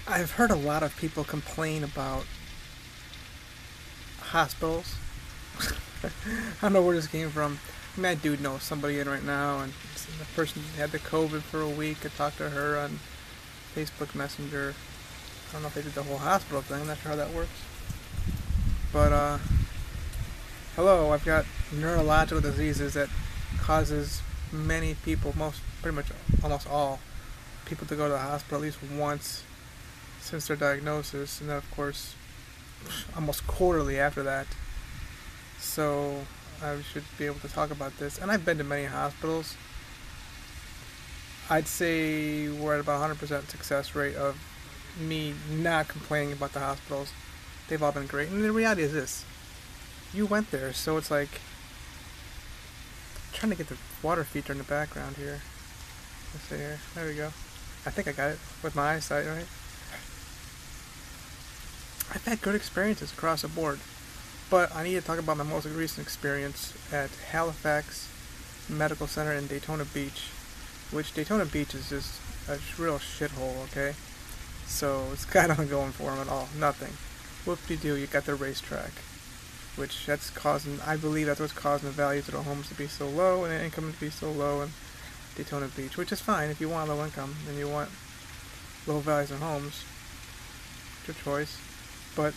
I've heard a lot of people complain about hospitals. I don't know where this came from. I mean, I do know somebody in right now, and the person had the COVID for a week. I talked to her on Facebook Messenger. I don't know if they did the whole hospital thing. I'm not sure how that works. But hello, I've got neurological diseases that causes many people, most pretty much almost all people, to go to the hospital at least once since their diagnosis, and then of course almost quarterly after that. So I should be able to talk about this. And I've been to many hospitals. I'd say we're at about 100% success rate of me not complaining about the hospitals. They've all been great. And the reality is this: you went there, so it's like trying to get the water feature in the background here. Let's see here. There we go. I think I got it with my eyesight, right? I've had good experiences across the board, but I need to talk about my most recent experience at Halifax Medical Center in Daytona Beach, which Daytona Beach is just a real shithole, okay? So it's got nothing going for them at all. Nothing. Whoop-de-doo, you got the racetrack, which that's causing, I believe that's what's causing the values of the homes to be so low and the income to be so low in Daytona Beach, which is fine if you want low income and you want low values in homes. It's your choice. But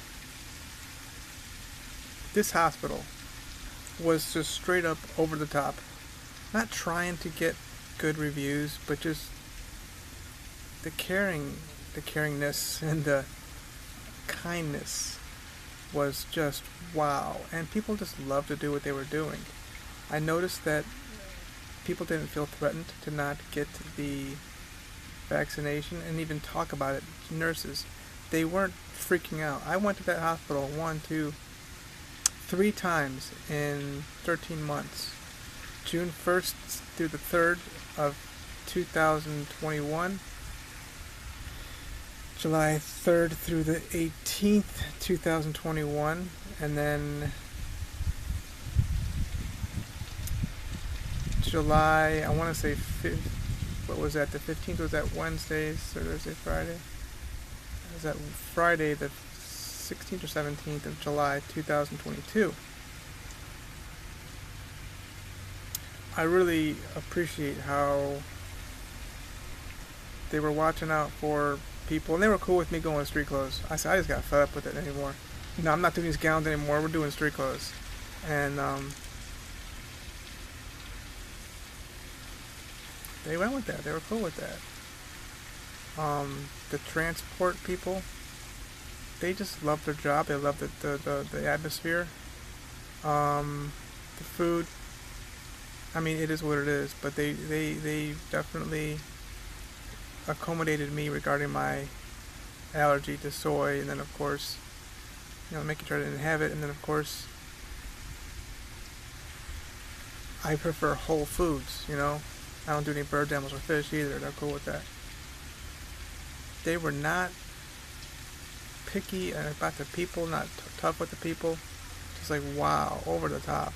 this hospital was just straight up over the top. Not trying to get good reviews, but just the caringness and the kindness was just wow. And people just loved to do what they were doing. I noticed that people didn't feel threatened to not get the vaccination and even talk about it. Nurses, they weren't freaking out. I went to that hospital 3 times in 13 months. June 1st through the 3rd of 2021. July 3rd through the 18th, 2021. And then July, I want to say, what was that? The 15th was that Wednesday, so Thursday, Friday? Was that Friday the 16th or 17th of July 2022. I really appreciate how they were watching out for people, and they were cool with me going street clothes. I said I just got fed up with it anymore. I'm not doing these gowns anymore. We're doing street clothes, and they went with that. They were cool with that. The transport people, they just love their job. They love the atmosphere. The food, I mean, it is what it is, but they definitely accommodated me regarding my allergy to soy, and then of course, making sure I didn't have it, and then of course, I prefer whole foods, I don't do any bird, animals, or fish either. They're cool with that. They were not picky about the people, not tough with the people. Just like, wow, over the top.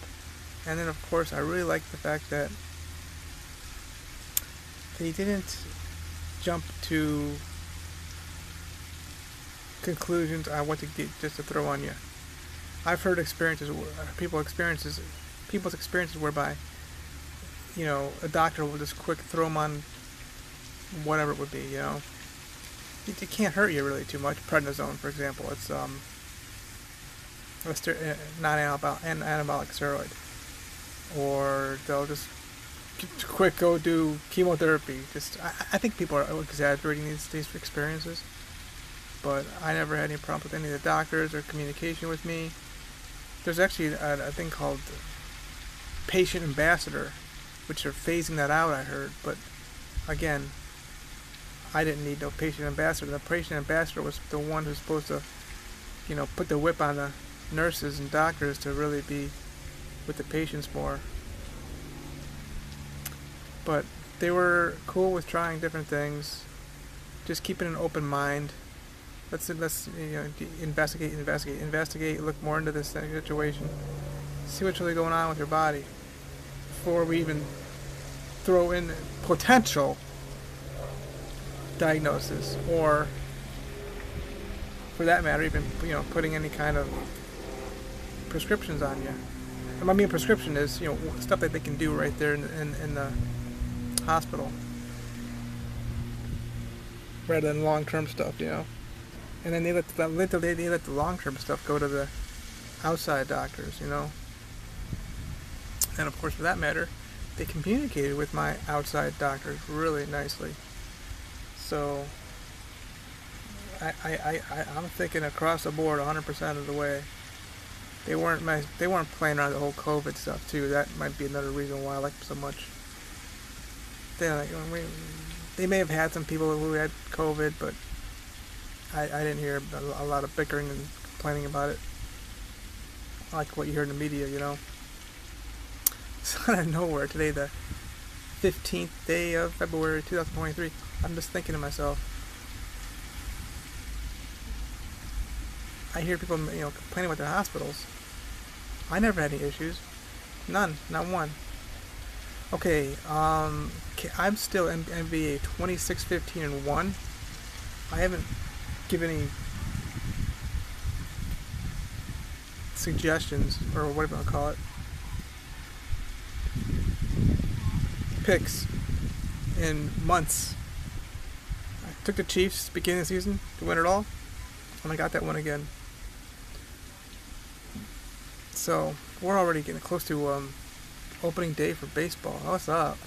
And then, of course, I really liked the fact that they didn't jump to conclusions I want to get just to throw on you. I've heard people's experiences whereby, a doctor will just quick throw them on whatever it would be, It can't hurt you really too much. Prednisone, for example, it's not anabolic steroid. Or they'll just quick go do chemotherapy. I think people are exaggerating these experiences, but I never had any problem with any of the doctors or communication with me. There's actually a thing called patient ambassador, which are phasing that out, I heard, but again, I didn't need no patient ambassador. The patient ambassador was the one who's supposed to, put the whip on the nurses and doctors to really be with the patients more. But they were cool with trying different things, just keeping an open mind. Let's investigate, look more into this situation, see what's really going on with your body before we even throw in potential diagnosis or for that matter, even putting any kind of prescriptions on you. I mean, a prescription is stuff that they can do right there in the hospital, rather than long-term stuff, And then they let the long-term stuff go to the outside doctors, And of course, for that matter, they communicated with my outside doctors really nicely. So I'm thinking across the board, 100% of the way. They weren't playing around the whole COVID stuff too. That might be another reason why I like them so much. They may have had some people who had COVID, but I didn't hear a lot of bickering and complaining about it, like what you hear in the media, So out of nowhere, today, the 15th day of February 2023, I'm just thinking to myself, I hear people, complaining about their hospitals. I never had any issues. None. Not one. Okay, I'm still MVA 26-15-1. I haven't given any suggestions, or whatever I'll call it, picks in months. I took the Chiefs beginning of the season to win it all, and I got that one again. So we're already getting close to opening day for baseball. What's up?